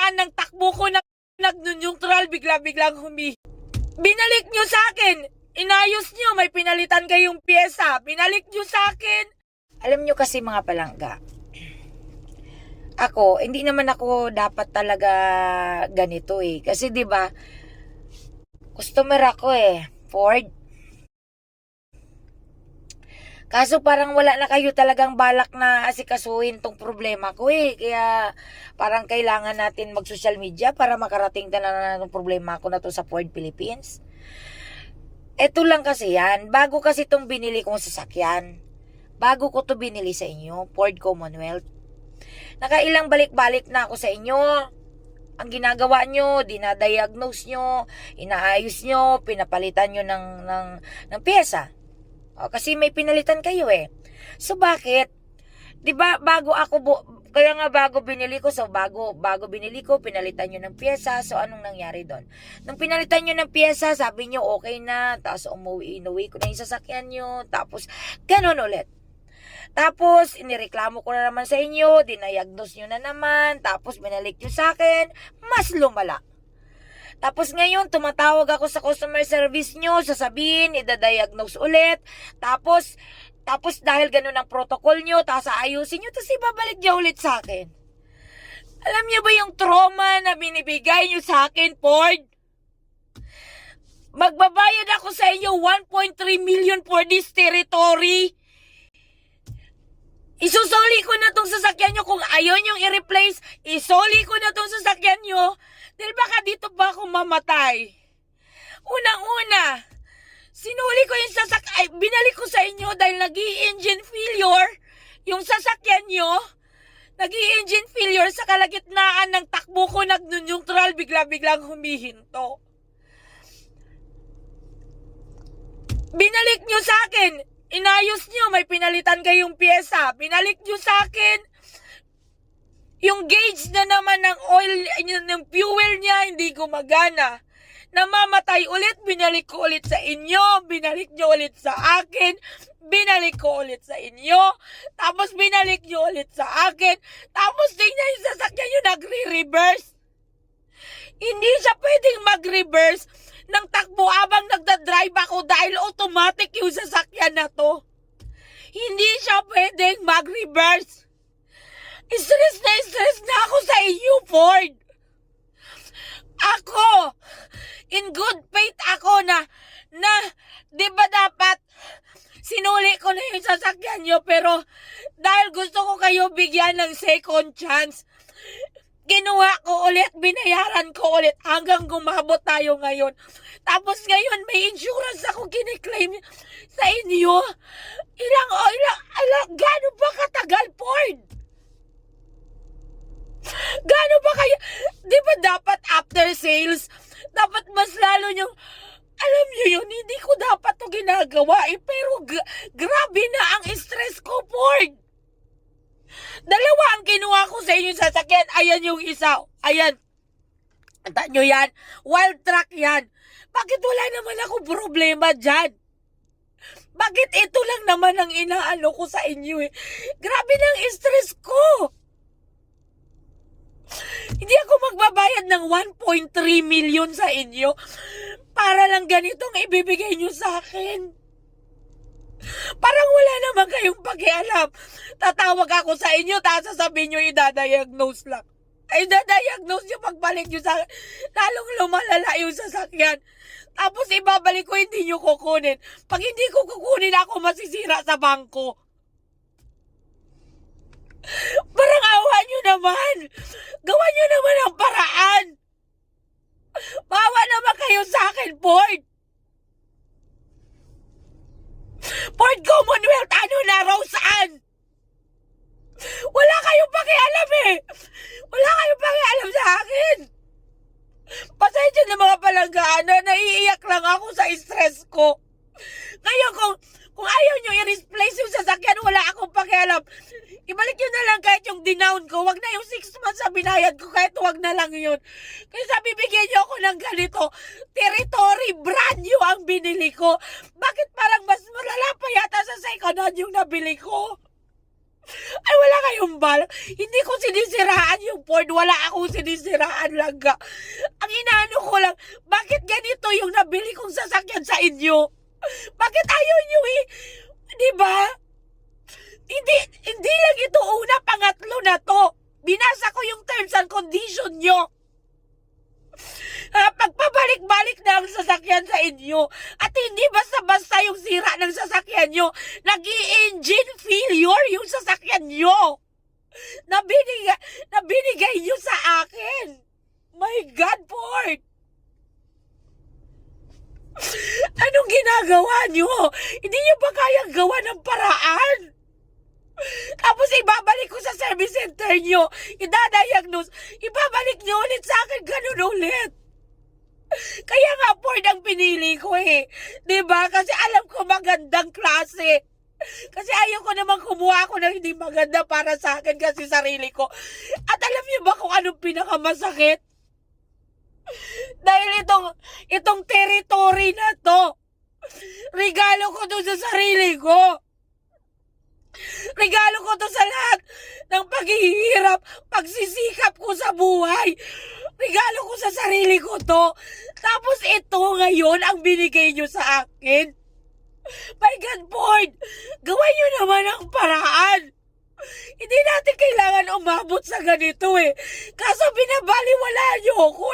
dinaan ng takbo ko na nag-neutral, bigla-biglang Binalik nyo sa akin. Inayos nyo, may pinalitan kayong pyesa. Binalik nyo sa akin. Alam nyo kasi mga palangga, ako, hindi naman ako dapat talaga ganito eh. Kasi 'di ba, customer ako eh, Ford. Kaso parang wala na kayo talagang balak na asikasuhin tong problema ko eh. Kaya parang kailangan natin mag-social media para makarating na ng problema ko na to sa Ford Philippines. Ito lang kasi yan. Bago kasi tong binili kong sasakyan. Bago ko to binili sa inyo, Ford Commonwealth. Nakailang balik-balik na ako sa inyo. Ang ginagawa nyo, dinadiagnose nyo, inaayos nyo, pinapalitan nyo ng pyesa. O, kasi may pinalitan kayo eh. So bakit? 'Di ba kaya nga bago binili ko, bago binili ko, pinalitan nyo ng pyesa. So anong nangyari doon? Nung pinalitan nyo ng pyesa, sabi nyo okay na, tapos inuwi ko na yung sasakyan nyo, tapos ganun ulit. Tapos, inireklamo ko na naman sa inyo, dinayagnos nyo na naman, tapos binalik nyo sa akin, mas lumala. Tapos ngayon, tumatawag ako sa customer service nyo, sasabihin, idadiagnose ulit, tapos dahil ganun ang protocol nyo, tapos aayusin nyo, tapos ibabalik nyo ulit sa akin. Alam nyo ba yung trauma na binibigay nyo sa akin, Ford? Magbabayad ako sa inyo 1.3 million for this territory. Isusoli ko na tong sasakyan nyo kung ayaw nyong i-replace. Isoli ko na tong sasakyan nyo. Dahil baka dito ba ako mamatay. Unang-una, sinuli ko yung sasakyan. Binalik ko sa inyo dahil nag-i-engine failure yung sasakyan nyo. Nag-i-engine failure sa kalagitnaan ng takbo ko, nag-neutral, bigla-biglang humihinto. Binalik nyo sa akin. Inayos nyo, may pinalitan kayong pyesa. Binalik nyo sa akin. Yung gauge na naman ng oil, ng fuel niya, hindi gumagana. Namamatay ulit, binalik ko ulit sa inyo. Binalik nyo ulit sa akin. Binalik ko ulit sa inyo. Tapos binalik nyo ulit sa akin. Tapos tingnan yung sasakyan nyo nagre-reverse. Hindi siya pwedeng mag-reverse ng takbo habang nagdadrive ako dahil automatic yung sasakyan na to. Hindi siya pwedeng mag-reverse. Stress na ako sa inyo, Ford. Ako, in good faith ako na di ba dapat sinuli ko na yung sasakyan nyo, pero dahil gusto ko kayo bigyan ng second chance, ginawa ko ulit, binayaran ko ulit hanggang gumabot tayo ngayon. Tapos ngayon may insurance ako kiniklaim sa inyo. Gano'n ba katagal, Ford? Gano'n ba kayo? Di ba dapat after sales, dapat mas lalo yung, alam nyo yun, hindi ko dapat to ginagawa eh, pero grabe na ang stress ko, Ford. Dalawa ang kinuha ko sa inyo sasakyan. Ayan yung isa. Ayan. Anta nyo yan. Wild truck yan. Bakit wala naman ako problema dyan? Bakit ito lang naman ang inaano ko sa inyo eh? Grabe ng stress ko. Hindi ako magbabayad ng 1.3 million sa inyo para lang ganitong ibibigay nyo sa akin. Parang wala naman kayong pakialam. Tatawag ako sa inyo, tapos sasabihin nyo, idadiagnose lang. Ay, idadiagnose nyo pagbalik nyo sa akin. Lalong lumalala yung sasakyan. Tapos ibabalik ko, hindi nyo kukunin. Pag hindi ko kukunin, ako masisira sa bangko. Parang awa nyo naman. Gawa nyo naman ang paraan. Bawa naman kayo sa akin, Ford. Ford Commonwealth, ano na, Roseanne? Wala kayong pakialam eh. Wala kayong pakialam sa akin. Pasensya na mga palanggaan na naiiyak lang ako sa stress ko. Ngayon kung ayaw nyo i-replace yung sasakyan, wala akong pakialam. Ibalik nyo na lang kahit yung dinown ko. Wag na yung 6 months sa binayad ko, kahit wag na lang yun. Kasi bibigyan nyo ako ng ganito. Territory brand new ang binili ko. Bakit parang mas malala pa yata sa second hand yung nabili ko? Ay, wala kayong balak. Hindi ko sinisiraan yung Ford. Wala akong sinisiraan lang. Ang inaano ko lang, bakit ganito yung nabili kong sasakyan sa inyo? Bakit ayaw nyo di ba? Hindi lang ito una, pangatlo na to. Binasa ko yung terms and condition nyo. Pagpabalik-balik na ang sasakyan sa inyo. At hindi basta-basta yung sira ng sasakyan nyo. Nag-i-engine failure yung sasakyan nyo. Nabinigay nyo sa akin. My God, Ford! Anong ginagawa nyo? Hindi nyo ba kayang gawa ng paraan? Tapos ibabalik ko sa service center nyo. Idadiagnose. Ibabalik nyo ulit sa akin. Ganun ulit. Kaya nga Ford ang pinili ko Diba? Kasi alam ko magandang klase. Kasi ayaw ko naman kumuha ako ng hindi maganda para sa akin kasi sarili ko. At alam niyo ba kung anong pinakamasakit? Dahil itong territory na to, regalo ko to sa sarili ko. Regalo ko to sa lahat ng paghihirap, pagsisikap ko sa buhay. Regalo ko sa sarili ko to. Tapos ito ngayon ang binigay nyo sa akin. My God, Ford, gawin nyo naman ang paraan. Hindi natin kailangan umabot sa ganito Kaso binabaliwala nyo ako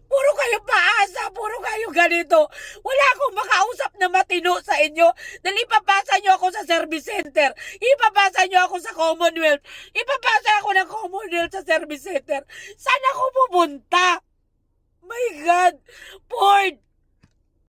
Puro kayo paasa, puro kayo ganito. Wala akong makausap na matino sa inyo. Dahil ipapasa nyo ako sa service center. Ipapasa nyo ako sa Commonwealth. Ipapasa ako ng Commonwealth sa service center. Saan ako pupunta? My God, Ford,